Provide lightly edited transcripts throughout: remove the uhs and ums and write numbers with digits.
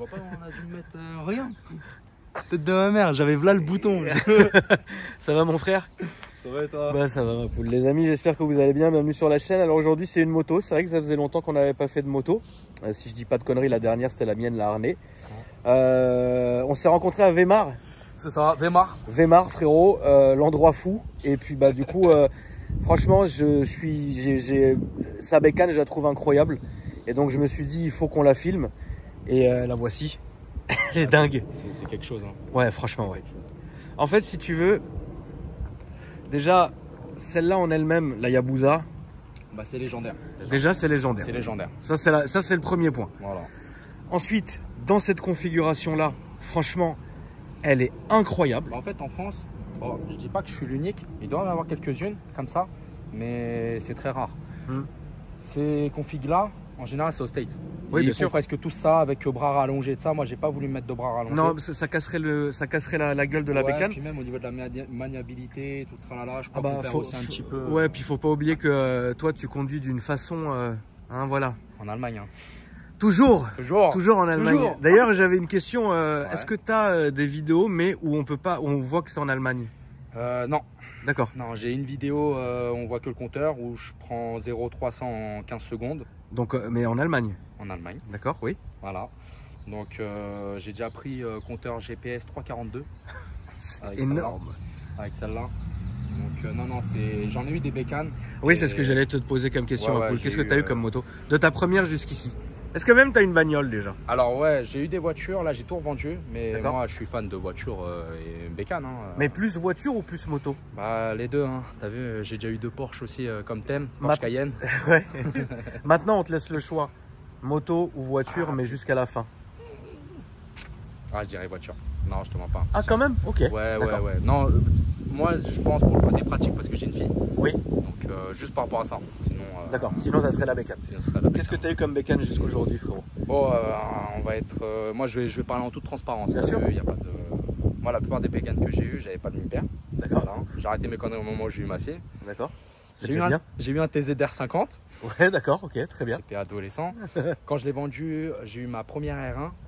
vois pas, on a dû mettre rien. Tête de ma mère, j'avais là le bouton. Ça va mon frère? Ça va et toi? Bah ça va ma poule. Les amis, j'espère que vous allez bien. Bienvenue sur la chaîne. Alors aujourd'hui c'est une moto. C'est vrai que ça faisait longtemps qu'on n'avait pas fait de moto. Si je dis pas de conneries, la dernière c'était la mienne, la Harnais. On s'est rencontré à Weimar. C'est ça, Weimar. Weimar frérot, l'endroit fou. Et puis bah du coup, franchement sa bécane je la trouve incroyable. Et donc je me suis dit il faut qu'on la filme. Et la voici. Elle est dingue. C'est quelque chose. Hein. Ouais franchement ouais. En fait si tu veux, déjà celle-là en elle-même, la Yabusa. Bah c'est légendaire. Déjà c'est légendaire. C'est légendaire. Ça c'est le premier point. Voilà. Ensuite, dans cette configuration-là, franchement, elle est incroyable. Bah, en fait en France, bon, je dis pas que je suis l'unique. Il doit y en avoir quelques-unes comme ça. Mais c'est très rare. Ces configs-là, en général c'est au State. Oui, bien ils sûr. font presque tout ça avec le bras rallongé de ça. Moi, j'ai pas voulu mettre de bras rallongés. Non, ça casserait la gueule de la bécane. Puis même au niveau de la maniabilité, tout le tralala, je crois bah, qu'on perd aussi un petit peu. Ouais, puis il faut pas oublier que toi, tu conduis d'une façon, hein, voilà. En Allemagne. Hein. Toujours en Allemagne. D'ailleurs, j'avais une question. Est-ce que tu as des vidéos, mais où on voit que c'est en Allemagne? Non. D'accord. Non, j'ai une vidéo, on voit que le compteur où je prends 0,300 en 15 secondes. Donc, mais en Allemagne. En Allemagne. D'accord, oui. Voilà. Donc, j'ai déjà pris compteur GPS 342. C'est énorme. Avec celle-là. Donc, non, j'en ai eu des bécanes. Oui, c'est ce que j'allais te poser comme question. Ouais, Qu'est-ce que tu as eu comme moto? De ta première jusqu'ici. Est-ce que même tu as une bagnole déjà? Alors ouais, j'ai eu des voitures, là j'ai tout revendu, mais moi je suis fan de voitures et bécanes. Hein. Mais plus voiture ou plus moto? Bah les deux, hein. T'as vu, j'ai déjà eu deux Porsche aussi comme thème, Porsche Cayenne. Ouais. Maintenant on te laisse le choix, moto ou voiture, mais jusqu'à la fin. Ah je dirais voiture, non je te mens pas. Ah quand même? Ok. Ouais. Non, moi je pense pour le côté pratique parce que j'ai une fille. Oui. Donc juste par rapport à ça, sinon... D'accord, sinon ça serait la bécane. Qu'est-ce que tu as eu comme bécane jusqu'aujourd'hui frérot? Bon, on va être... moi je vais parler en toute transparence. Bien sûr. Y a pas de... Moi la plupart des bécanes que j'ai eu, j'avais pas de mi-père. D'accord. Voilà. J'ai arrêté mes conneries au moment où j'ai eu ma fille. D'accord. J'ai eu un TZR 50. Ouais d'accord, ok, très bien. J'étais adolescent. Quand je l'ai vendu, j'ai eu ma première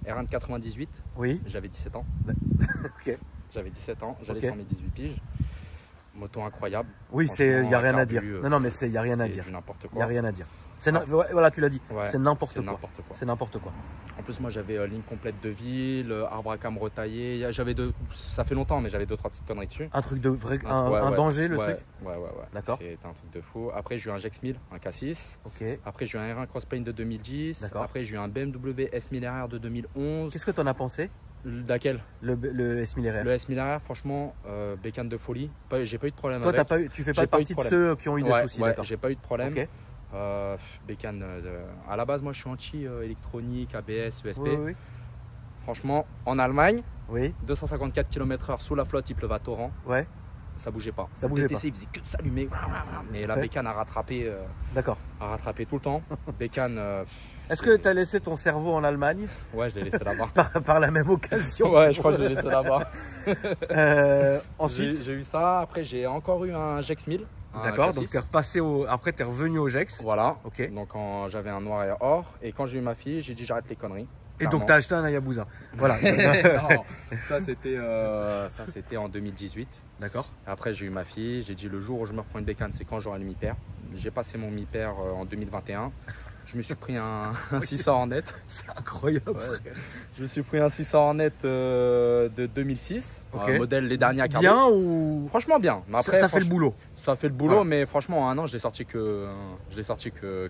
R1 de 98. Oui. J'avais 17 ans. Ok. J'avais 17 ans, j'allais sur mes 18 piges. Moto incroyable. Oui, il n'y a rien à dire. Non, mais il n'y a rien à dire. N'importe quoi. Il n'y a rien à dire. Voilà, tu l'as dit. Ouais, c'est n'importe quoi. C'est n'importe quoi. En plus, moi, j'avais ligne complète de ville, arbre à cam retaillé. Ça fait longtemps, mais j'avais 2-3 petites conneries dessus. Un truc de vrai, un danger, le truc. Ouais. D'accord. C'était un truc de fou. Après, j'ai eu un GX 1000, un K6. Ok. Après, j'ai eu un R1 Crossplane de 2010. D'accord. Après, j'ai eu un BMW S1000RR de 2011. Qu'est-ce que tu en as pensé? Laquelle? Le S1000RR. Le S1000RR, franchement, bécane de folie. J'ai pas eu de problème avec. Toi, tu fais pas partie de ceux qui ont eu des soucis, d'accord? J'ai pas eu de problème. Ok. Bécane, à la base, moi, je suis anti-électronique, ABS, ESP. Oui. Franchement, en Allemagne, oui. 254 km/h sous la flotte, il pleuvait à torrent. Ouais. Ça bougeait pas. Ça bougeait pas. pas. Il faisait que de s'allumer. Mais la bécane a rattrapé. D'accord. A rattrapé tout le temps. Bécane. Est-ce que tu as laissé ton cerveau en Allemagne? Ouais, je l'ai laissé là-bas. par la même occasion. Ouais, je crois que je l'ai laissé là-bas. Ensuite, j'ai eu ça. Après, j'ai encore eu un GX 1000. D'accord, donc tu es repassé après tu es revenu au GX. Voilà. Ok. Donc j'avais un noir et or. Et quand j'ai eu ma fille, j'ai dit j'arrête les conneries. Et donc tu as acheté un Hayabusa. Voilà. Non, ça c'était en 2018. D'accord. Après j'ai eu ma fille, j'ai dit le jour où je me reprends une bécane, c'est quand j'aurai le mi-père. J'ai passé mon mi-père en 2021. Je me suis pris un 600 Hornet. C'est incroyable. Ouais. Je me suis pris un 600 Hornet de 2006. Okay. Modèle les derniers à carreau. Bien ou... Franchement bien. Mais après, ça fait le boulot. Ça fait le boulot, voilà. Mais franchement en un an je l'ai sorti que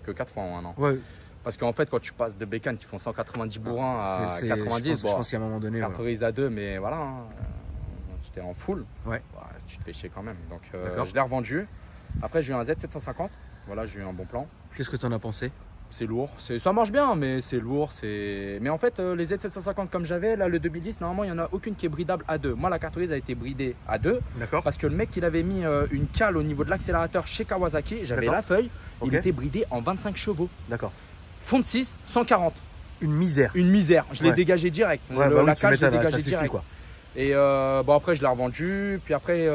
4 fois en un an. Ouais. Parce qu'en fait, quand tu passes de bécanes qui font 190 bourrins à 90, je pense qu'à un moment donné. Carterise à 2, mais voilà, hein, j'étais en full. Ouais. Bah, tu te fais chier quand même. Donc, je l'ai revendu. Après, j'ai eu un Z750. Voilà, j'ai eu un bon plan. Qu'est-ce que tu en as pensé? C'est lourd. Ça marche bien, mais c'est lourd. Mais en fait, les Z750 comme j'avais, là, le 2010, normalement, il n'y en a aucune qui est bridable à 2. Moi, la carterise a été bridée à 2. D'accord. Parce que le mec, il avait mis une cale au niveau de l'accélérateur chez Kawasaki. J'avais la feuille. Okay. Il était bridé en 25 chevaux. D'accord. Fond de 6, 140. Une misère. Une misère. Je l'ai dégagé direct. La cale, je l'ai dégagé direct. Quoi. Et bon, après, je l'ai revendu. Puis après,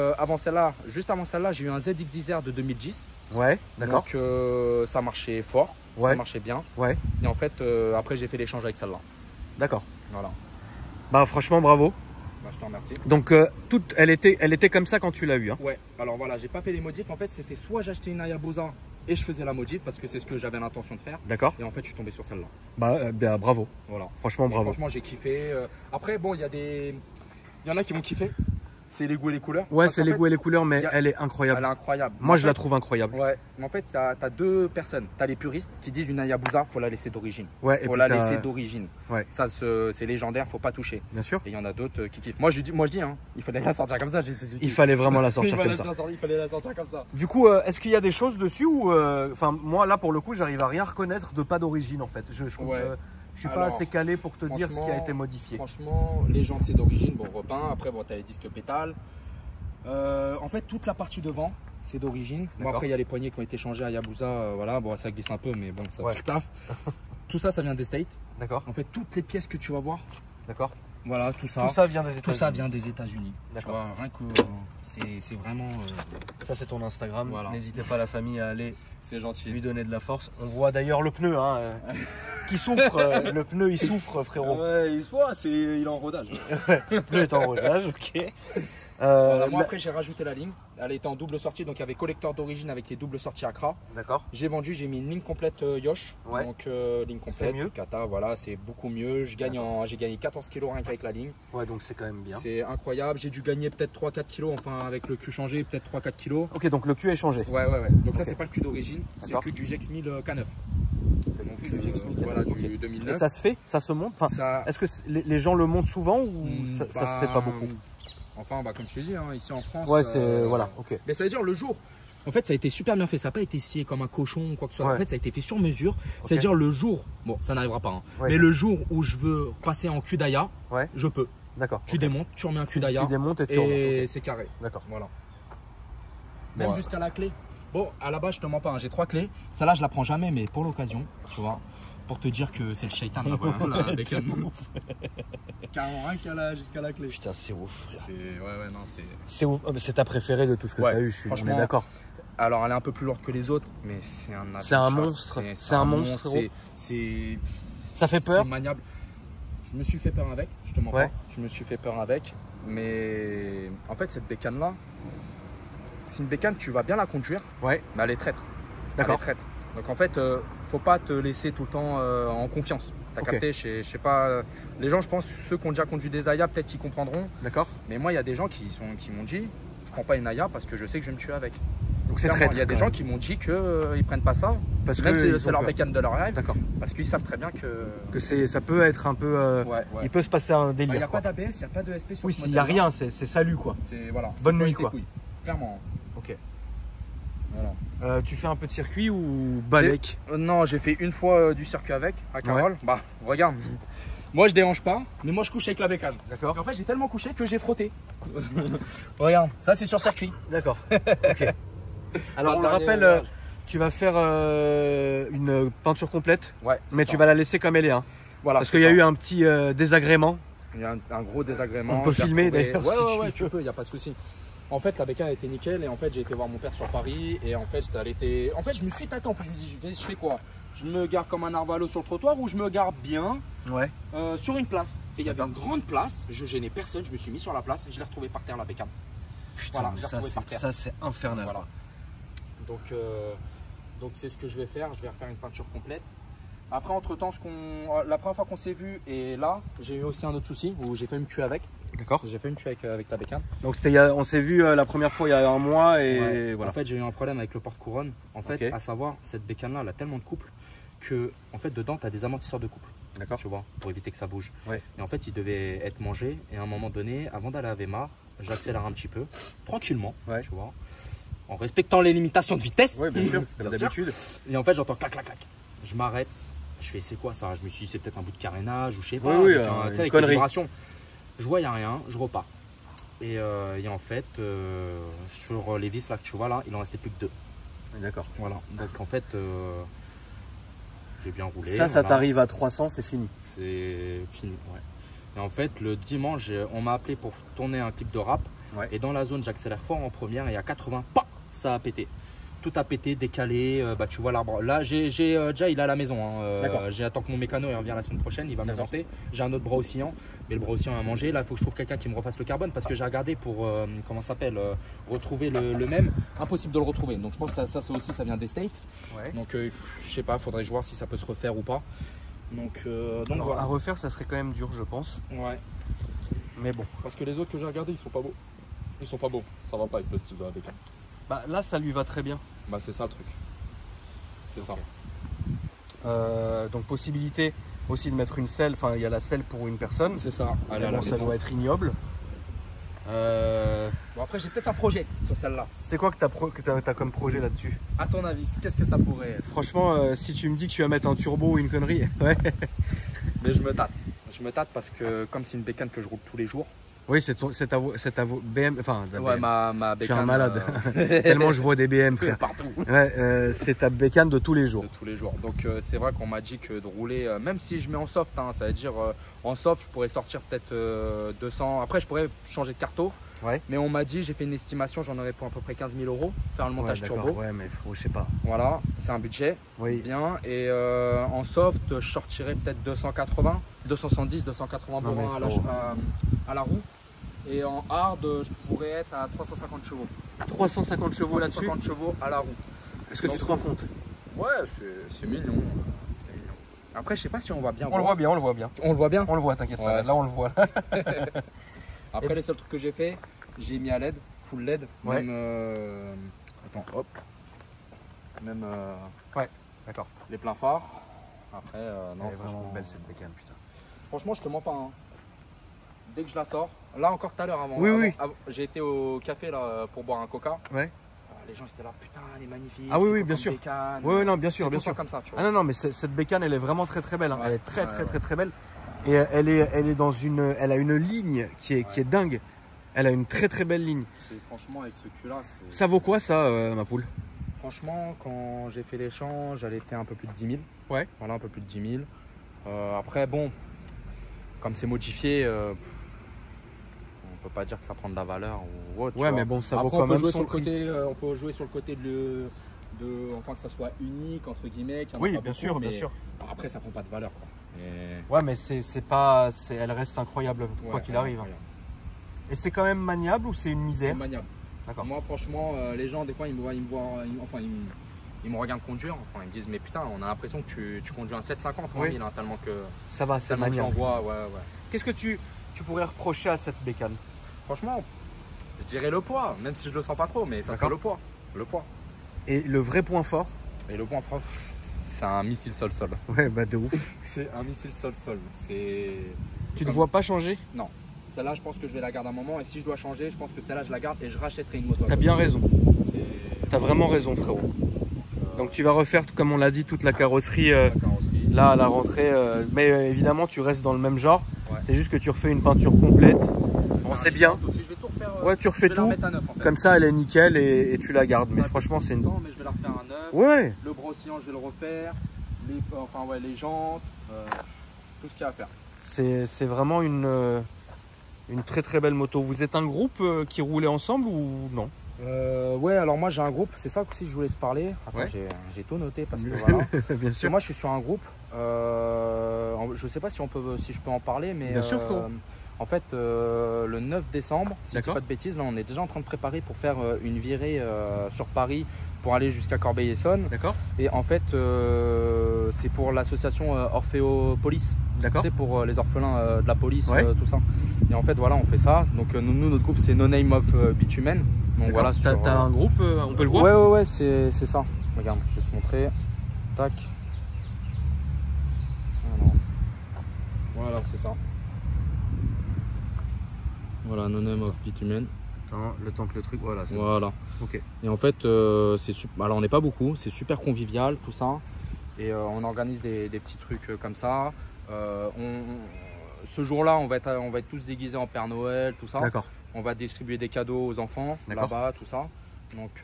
juste avant celle-là, j'ai eu un ZX10R de 2010. Ouais, d'accord. Donc, ça marchait fort. Ça marchait bien. Ouais. Et en fait, après, j'ai fait l'échange avec celle-là. D'accord. Voilà. Bah franchement bravo. Bah, je te remercie. Donc elle était comme ça quand tu l'as eu. Hein. Ouais, alors voilà, j'ai pas fait les modifs. En fait, c'était soit j'achetais une Hayabusa et je faisais la modif parce que c'est ce que j'avais l'intention de faire. D'accord. Et en fait, je suis tombé sur celle-là. Bah bravo. Voilà. Franchement bravo. Franchement, j'ai kiffé. Après, bon, il y en a qui vont kiffer. C'est les goûts et les couleurs. Ouais, c'est les goûts et les couleurs, mais elle est incroyable. Elle est incroyable. Moi, je la trouve incroyable. Ouais, mais en fait, tu as deux personnes. Tu as les puristes qui disent une Hayabusa, faut la laisser d'origine. Ouais, faut la laisser d'origine. Ouais. Ça, c'est légendaire, faut pas toucher. Bien sûr. Et il y en a d'autres qui kiffent. Moi, je dis, hein, il fallait la sortir comme ça. Il fallait vraiment la sortir comme ça. Il fallait la sortir comme ça. Du coup, est-ce qu'il y a des choses dessus ou, enfin, moi, là, pour le coup, j'arrive à rien reconnaître de pas d'origine, en fait. Je suis pas assez calé pour te dire ce qui a été modifié. Franchement, les jantes, c'est d'origine. Bon, repeint. Après, bon, tu as les disques pétales. En fait, toute la partie devant, c'est d'origine. Bon, après, il y a les poignées qui ont été changées à Hayabusa. Voilà, bon, ça glisse un peu, mais bon, ça fait le taf. Tout ça, ça vient des States. D'accord. En fait, toutes les pièces que tu vas voir. D'accord. Voilà, tout ça. Tout ça vient des États-Unis. Tout ça vient des États-Unis. D'accord. Rien que c'est vraiment. Ça, c'est ton Instagram. Voilà. N'hésitez pas, la famille, à aller lui donner de la force. On voit d'ailleurs le pneu qui souffre. Le pneu, il souffre, frérot. Ouais, il est en rodage. Le pneu est en rodage, ok. Moi, après, j'ai rajouté la ligne. Elle était en double sortie, donc il y avait collecteur d'origine avec les doubles sorties Accra. D'accord. J'ai vendu, j'ai mis une ligne complète Yosh. Ouais. Donc ligne complète. C'est mieux. Kata, voilà, c'est beaucoup mieux. J'ai gagné 14 kg rien qu'avec la ligne. Ouais, donc c'est quand même bien. C'est incroyable. J'ai dû gagner peut-être 3-4 kg, enfin avec le cul changé, peut-être 3-4 kg. Ok, donc le cul est changé. Ouais. Donc ça, c'est pas le cul d'origine, c'est le cul du GX 1000 K9. Donc voilà, du 2009. Et ça se fait? Ça se monte? Enfin, est-ce que les gens le montent souvent ou ça se fait pas beaucoup? Enfin, comme je te dis, hein, ici en France. Ouais, c'est. Voilà, ok. Mais ça veut dire le jour. En fait, ça a été super bien fait. Ça n'a pas été scié comme un cochon ou quoi que ce soit. Ouais. En fait, ça a été fait sur mesure. Okay. C'est-à-dire le jour. Bon, ça n'arrivera pas. Hein, ouais. Mais le jour où je veux passer en cul d'Aya, je peux. D'accord. Tu démontes, tu remets un cul d'Aya. Tu démontes et tu remontes. Et c'est carré. D'accord. Voilà. Même jusqu'à la clé. Bon, à la base, je te mens pas. Hein, j'ai 3 clés. Celle-là, je la prends jamais, mais pour l'occasion, tu vois. Pour te dire que c'est le shaitan là-bas, avec un carrément rien qu'à la jusqu'à la clé. Putain, c'est ouf. C'est ouf. C'est ta préférée de tout ce que tu as eu, on est d'accord. Alors, elle est un peu plus lourde que les autres, mais c'est un monstre. C'est un monstre. Ça fait peur. C'est maniable. Je me suis fait peur avec, je te mens pas. Je me suis fait peur avec, mais en fait, cette bécane-là, c'est une bécane, tu vas bien la conduire, mais elle est traître. D'accord. Donc en fait, faut pas te laisser tout le temps en confiance. T'as capté, je sais pas. Les gens, je pense, ceux qui ont déjà conduit des Aya, peut-être ils comprendront. D'accord. Mais moi, il y a des gens qui m'ont dit, je prends pas une Aya parce que je sais que je vais me tuer avec. Donc c'est traître. Il y a des gens qui m'ont dit qu'ils prennent pas ça parce que c'est leur bécane de leur rêve. D'accord. Parce qu'ils savent très bien que ça peut être un peu. Il peut se passer un délire. Il n'y a pas d'ABS, il n'y a pas de SP sur ce modèle. Oui, il n'y a rien, c'est salut quoi. Voilà. Bonne nuit quoi. Clairement. Ok. Voilà. Tu fais un peu de circuit ou balèque? Non, j'ai fait une fois du circuit avec, à Carole. Bah, regarde. Moi, je déhanche pas, mais moi, je couche avec la bécane. D'accord. En fait, j'ai tellement couché que j'ai frotté. Regarde, ça, c'est sur circuit. D'accord. Ok. Alors, on le rappelle, tu vas faire une peinture complète, mais tu vas la laisser comme elle est. Hein. Voilà. Parce qu'il y a eu un petit désagrément. Il y a un gros désagrément. On peut filmer d'ailleurs. Ouais, tu peux, il n'y a pas de souci. En fait, la bécane a été nickel et en fait, j'ai été voir mon père sur Paris et en fait, je me suis tâté. En plus, je me dis, je fais quoi? Je me gare comme un narvalo sur le trottoir ou je me gare bien sur une place? Et il y avait une grande place, je gênais personne, je me suis mis sur la place et je l'ai retrouvé par terre la bécane. Putain, voilà, ça c'est infernal. Voilà. Donc c'est ce que je vais faire, je vais refaire une peinture complète. Après, entre temps, la première fois qu'on s'est vu et là, j'ai eu aussi un autre souci où j'ai failli me tuer avec. D'accord. J'ai fait une tuer avec la bécane. Donc on s'est vu la première fois il y a un mois et voilà. En fait, j'ai eu un problème avec le porte-couronne. En fait, à savoir, cette bécane-là, elle a tellement de couple que en fait, dedans, tu as des amortisseurs de couple. D'accord. Tu vois, pour éviter que ça bouge. Ouais. Et en fait, il devait être mangé. Et à un moment donné, avant d'aller à Weimar, j'accélère un petit peu, tranquillement, tu vois, en respectant les limitations de vitesse. Oui, bien sûr, comme d'habitude. Et en fait, j'entends clac, clac, clac. Je m'arrête. Je fais, c'est quoi ça? Je me suis dit, c'est peut-être un bout de carénage ou je sais pas. Oui, avec une vibration. Je vois, il n'y a rien, je repars. Et en fait, sur les vis là que tu vois là, il en restait plus que 2. D'accord. Voilà. Donc en fait, j'ai bien roulé. Ça t'arrive à 300, c'est fini. C'est fini, ouais. Et en fait, le dimanche, on m'a appelé pour tourner un clip de rap. Et dans la zone, j'accélère fort en première et à 80, ça a pété. tout a pété, décalé. Tu vois l'arbre. Là, déjà, il est à la maison. Hein. J'attends que mon mécano il revient la semaine prochaine. Il va me monter. J'ai un autre bras oscillant. Mais le bras oscillant a mangé. Là, il faut que je trouve quelqu'un qui me refasse le carbone parce que j'ai regardé pour comment ça s'appelle retrouver le même. Impossible de le retrouver. Donc, je pense que ça aussi, ça vient des States. Ouais. Donc, je sais pas. Faudrait voir si ça peut se refaire ou pas. Donc alors, voilà. À refaire, ça serait quand même dur, je pense. Ouais. Mais bon. Parce que les autres que j'ai regardés, ils sont pas beaux. Ils sont pas beaux. Ça va pas avec le style de la bécane. Bah là, ça lui va très bien. Bah c'est ça le truc. C'est okay. Ça. Donc possibilité aussi de mettre une selle. Enfin, il y a la selle pour une personne. C'est ça. Bon, ça doit être ignoble. Bon après, j'ai peut-être un projet sur celle-là. C'est quoi que tu as comme projet là-dessus? À ton avis, qu'est-ce que ça pourrait être? Franchement, si tu me dis que tu vas mettre un turbo ou une connerie, ouais. Mais je me tâte. Je me tâte parce que comme c'est une bécane que je roule tous les jours. Oui, c'est ta BM, enfin ouais, BM. Ma bécane. Je suis un malade. Tellement je vois des BM, frère. Partout. Ouais, c'est ta bécane de tous les jours. De tous les jours. Donc c'est vrai qu'on m'a dit que de rouler, même si je mets en soft, hein, ça veut dire en soft, je pourrais sortir peut-être 200. Après, je pourrais changer de carto. Ouais. Mais on m'a dit, j'ai fait une estimation, j'en aurais pour à peu près 15 000 €, faire le montage turbo. Ouais, mais frérot, je sais pas. Voilà, c'est un budget. Oui. Bien. Et en soft, je sortirais peut-être 280, 270, 280 borins à la roue. Et en hard, je pourrais être à 350 chevaux. 350 chevaux là-dessus? 350 chevaux à la roue. Est-ce que tu te rends compte? Ouais, c'est mignon. Après, je sais pas si on voit bien. On le voit bien, on le voit bien. On le voit bien? On le voit, t'inquiète pas. Là, on le voit. Après, les seuls trucs que j'ai fait, j'ai mis à LED, full LED. Ouais. Même. Attends, hop. Même. Ouais, d'accord. Les pleins phares. Après, non. Elle est vraiment belle cette bécane, putain. Franchement, je te mens pas. Hein. Dès que je la sors, là encore tout à l'heure, j'ai été au café là, pour boire un coca. Ouais. Les gens étaient là, putain, elle est magnifique. Ah oui, bien sûr. Bécane. Oui, non, bien sûr, bien sûr. Comme ça, tu vois. Ah non, mais cette bécane, elle est vraiment très très belle. Hein. Ouais, elle est très belle. Et elle est dans elle a une ligne qui est dingue. Elle a une très belle ligne. Franchement, avec ce cul là. Ça vaut quoi ça, ma poule? Franchement, quand j'ai fait l'échange, elle était un peu plus de 10 000. Ouais. Voilà, un peu plus de 10 000. Après, bon, comme c'est modifié, on peut pas dire que ça prend de la valeur ou autre. Ouais, mais bon, ça vaut quand même son prix. On peut jouer sur le côté enfin que ça soit unique entre guillemets. Oui, bien sûr. Après, ça prend pas de valeur, quoi. Ouais, mais elle reste incroyable quoi qu'il arrive. Incroyable. Et c'est quand même maniable ou c'est une misère? C'est maniable. D'accord. Moi, franchement, les gens des fois ils me regardent conduire. Enfin, ils me disent mais putain, on a l'impression que tu conduis un 750 en ville, hein, tellement que ça va, c'est maniable. Ouais. Qu'est-ce que tu pourrais reprocher à cette bécane? Franchement, je dirais le poids, même si je le sens pas trop, mais ça serait le poids. Et le vrai point fort? Et le point fort, c'est un missile sol-sol. Ouais, bah de ouf. C'est un missile sol-sol. Tu te vois pas changer? Non. Celle-là, je pense que je vais la garder un moment. Et si je dois changer, je pense que celle-là, je la garde et je rachèterai une moto. T'as bien raison. T'as vraiment raison, frérot. Donc tu vas refaire, comme on l'a dit, toute la carrosserie, là à la rentrée. Mais évidemment, tu restes dans le même genre. Ouais. C'est juste que tu refais une peinture complète. Bon, c'est bien. Aussi, je vais tout refaire, ouais, tu refais tout. Neuf, en fait. Comme ça, elle est nickel et tu la gardes. Mais franchement, c'est une. Non, mais je vais la refaire un neuf. Ouais. Le bras oscillant, je vais le refaire. Les jantes, tout ce qu'il y a à faire. C'est vraiment une très belle moto. Vous êtes un groupe qui roulait ensemble ou non? Ouais, alors moi j'ai un groupe, c'est ça aussi que je voulais te parler. Enfin, ouais. J'ai tout noté parce que voilà. Bien sûr. Moi je suis sur un groupe. Je sais pas si je peux en parler, mais bien sûr, frérot. En fait, le 9 décembre, si je dis pas de bêtises, là on est déjà en train de préparer pour faire une virée sur Paris pour aller jusqu'à Corbeil-Essonnes. D'accord. Et en fait, c'est pour l'association Orphéopolis. D'accord. C'est pour les orphelins de la police, tout ça. Et en fait, voilà, on fait ça. Donc nous, notre groupe, c'est No Name of Bitumen. Donc voilà. T'as un groupe, on peut le voir? Ouais, c'est ça. Regarde, je vais te montrer. Tac. Alors. Voilà, c'est ça. Voilà, No Name of Bitumen. Attends, le temps que le truc, voilà. Voilà. Ok. Et en fait, alors on n'est pas beaucoup, c'est super convivial, tout ça. Et on organise des petits trucs comme ça. Ce jour-là, on va être tous déguisés en Père Noël, tout ça. D'accord. On va distribuer des cadeaux aux enfants là-bas, tout ça. Donc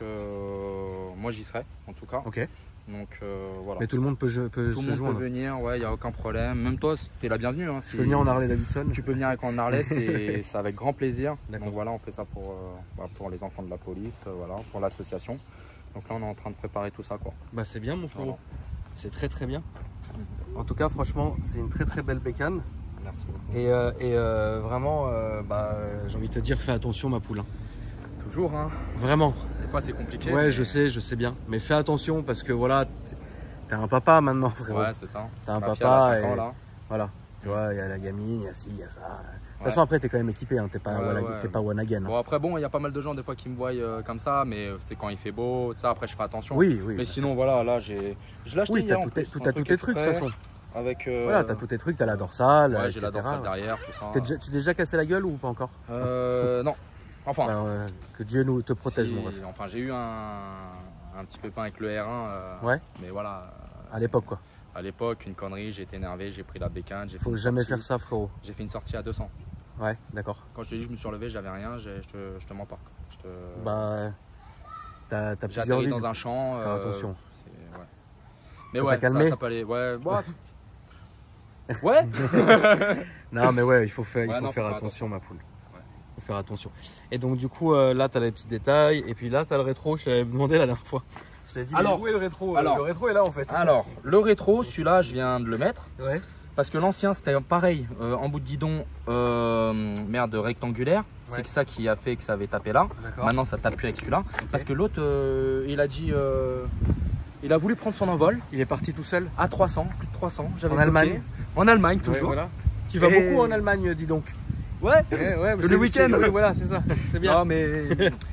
moi j'y serai en tout cas. Ok. Donc voilà. Mais tout le monde peut se joindre. Tout le monde peut venir, ouais, il n'y a aucun problème. Même toi, tu es la bienvenue. Hein, je peux venir en Harley Davidson. Tu peux venir en Harley, c'est avec grand plaisir. Donc voilà, on fait ça pour les enfants de la police, voilà, pour l'association. Donc là, on est en train de préparer tout ça, quoi. Bah, c'est bien, mon frérot. Voilà. C'est très très bien. En tout cas, franchement, c'est une très très belle bécane. Merci beaucoup. Et vraiment, j'ai envie de te dire, fais attention, ma poule. Hein. Toujours, hein. Vraiment. Des fois, c'est compliqué. Ouais, mais... je sais bien. Mais fais attention parce que voilà, t'es un papa maintenant, frérot. Ouais, c'est ça. T'es un Ma fille, elle a papa 5 et ans, là. voilà. Tu vois, il y a la gamine, il y a ci, il y a ça. De toute Ouais. façon, après, t'es quand même équipé. Hein. T'es pas, Ouais. t'es pas one again. Hein. Bon, après, bon, il y a pas mal de gens des fois qui me voient comme ça, mais c'est quand il fait beau, ça. Après, je fais attention. Oui. Mais sinon, voilà, là, je l'ai acheté Oui, hier. t'as en plus, tous un tes trucs, de toute façon. Avec. Voilà, t'as tous tes trucs, t'as la dorsale. Ouais, etc. j'ai la dorsale derrière, tout ça. Tu t'es déjà cassé la gueule ou pas encore? Non. Enfin. Que Dieu te protège, si, mon ref. enfin, j'ai eu un petit pépin avec le R1. Ouais. Mais voilà. À l'époque, quoi. À l'époque, une connerie, j'ai été énervé, j'ai pris la bécane. Faut jamais faire ça, frérot. J'ai fait une sortie à 200. Ouais, d'accord. Quand je te dis je me suis relevé, j'avais rien, je te mens pas. Bah, t'as j'ai plusieurs atterri vies. dans un champ. Faire attention. Ouais. Mais Ça ouais, t'a calmé ça peut aller. Ouais. Ouais. Non, mais ouais, il faut faire faire attention, ma poule. Ouais. Il faut faire attention. Et donc, du coup, là, t'as les petits détails. Et puis là, t'as le rétro. Je t'avais demandé la dernière fois. Je t'avais dit, alors, où est le rétro? alors, le rétro est là, en fait. Alors, le rétro, celui-là, je viens de le mettre. Ouais. Parce que l'ancien, c'était pareil, en bout de guidon, rectangulaire. Ouais. C'est ça qui a fait que ça avait tapé là. Maintenant, ça tape plus avec celui-là. Okay. Parce que l'autre, il a dit, il a voulu prendre son envol. Il est parti tout seul? À 300, plus de 300. En Allemagne? En Allemagne, toujours. Ouais, voilà. Tu vas beaucoup en Allemagne, dis donc. Ouais, tous les week-ends. Oui, voilà, c'est ça. C'est bien. Non, mais...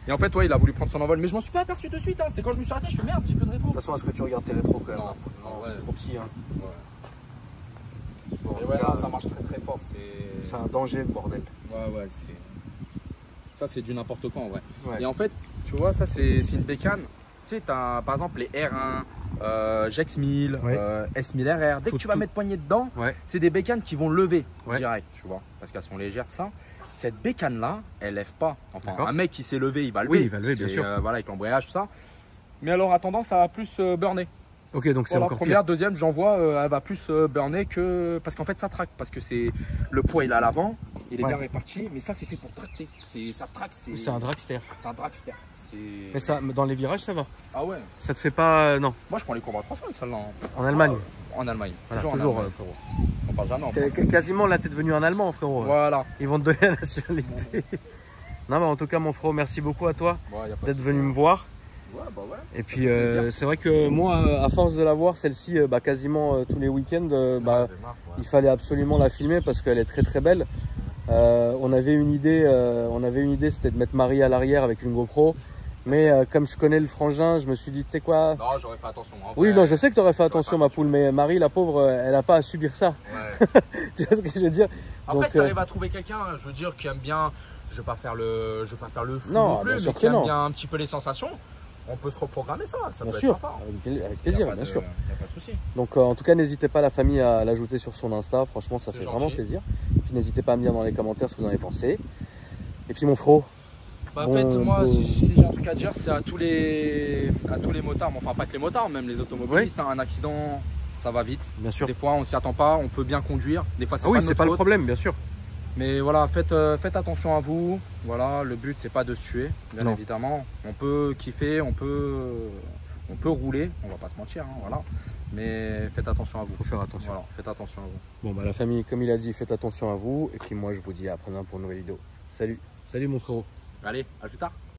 Et en fait, ouais, il a voulu prendre son envol. Mais je m'en suis pas aperçu de suite. Hein. C'est quand je me suis arrêté, je fais merde, j'ai plus de rétro. De toute façon, est-ce que tu regardes tes rétros quand même? Non, ouais. C'est trop petit. Hein. Ouais. Bon, Et ouais, là, ça marche très très fort. C'est un danger, le bordel. Ouais, ça, c'est du n'importe quoi en vrai. Ouais. Et en fait, tu vois, ça, c'est une bécane. Tu sais, tu as par exemple les R1, Jex 1000, Ouais. S1000 RR. Dès que tu vas mettre poignée dedans, Ouais. c'est des bécanes qui vont lever Ouais. direct, tu vois, parce qu'elles sont légères de ça. Cette bécane là, elle lève pas. Enfin, D'accord. un mec qui s'est levé, il va lever. Oui, il va lever, bien sûr. Voilà, avec l'embrayage, tout ça. Mais elle aura tendance à plus burner. Ok, donc c'est Voilà, encore première, pire. deuxième, j'en vois, elle va plus burner que. Parce qu'en fait, ça traque. Parce que c'est le poids, il est à l'avant, il est Ouais. bien réparti, mais ça, c'est fait pour tracter. Ça traque, C'est un dragster. c'est un dragster. Mais ça, dans les virages, ça va. Ah ouais. Ça te fait pas. Non. Moi, je prends les courbes à 300 avec celle-là. En Allemagne. En Allemagne. Voilà, toujours en toujours, Allemagne. frérot. On parle jamais en France. Quasiment, là, t'es devenu un Allemand, frérot. Voilà. Ils vont te donner la nationalité. Non, mais en tout cas, mon frérot, merci beaucoup à toi Ouais, y a pas de d'être souci. venu me voir. Ouais, bah ouais. Et puis, plaisir. c'est vrai que moi, à force de la voir, celle-ci, quasiment tous les week-ends, J'ai marre, ouais. il fallait absolument la filmer parce qu'elle est très très belle. On avait une idée, c'était de mettre Marie à l'arrière avec une GoPro. Mais comme je connais le frangin, je me suis dit, tu sais quoi? Non, j'aurais fait attention. En Oui, vrai. non, je sais que tu aurais fait attention, fait ma poule, mais Marie, la pauvre, elle n'a pas à subir ça. Ouais. Tu vois ce que je veux dire? Après, Donc, si tu arrives à trouver quelqu'un, je veux dire, qui aime bien, je vais pas faire le fou Non, non bien plus, sûr mais que qui aime non. bien un petit peu les sensations, on peut se reprogrammer ça, ça Bien peut sûr, être sympa. avec plaisir, bien sûr. Il n'y a pas de souci. Donc en tout cas, n'hésitez pas la famille à l'ajouter sur son Insta, franchement, ça C'est fait gentil. vraiment plaisir. Puis n'hésitez pas à me dire dans les commentaires ce que vous en avez pensé. Et puis mon frérot. Bah, Bon, en fait, moi, bon. si j'ai un truc à dire, c'est à tous les motards, mais enfin pas que les motards, même les automobilistes. Hein, un accident, ça va vite. Bien sûr. Des fois, on s'y attend pas, on peut bien conduire. Des fois, c'est Ah oui, pas c'est notre pas le faute. problème, bien sûr. Mais voilà, faites attention à vous. Voilà, le but, c'est pas de se tuer, bien Non. évidemment. On peut kiffer, on peut rouler, on va pas se mentir, hein, voilà. Mais faites attention à vous. Faut faire attention. Voilà, faites attention à vous. Bon bah la famille, comme il a dit, faites attention à vous. Et puis moi, je vous dis à après-demain pour une nouvelle vidéo. Salut. Salut mon frérot. Allez, à plus tard.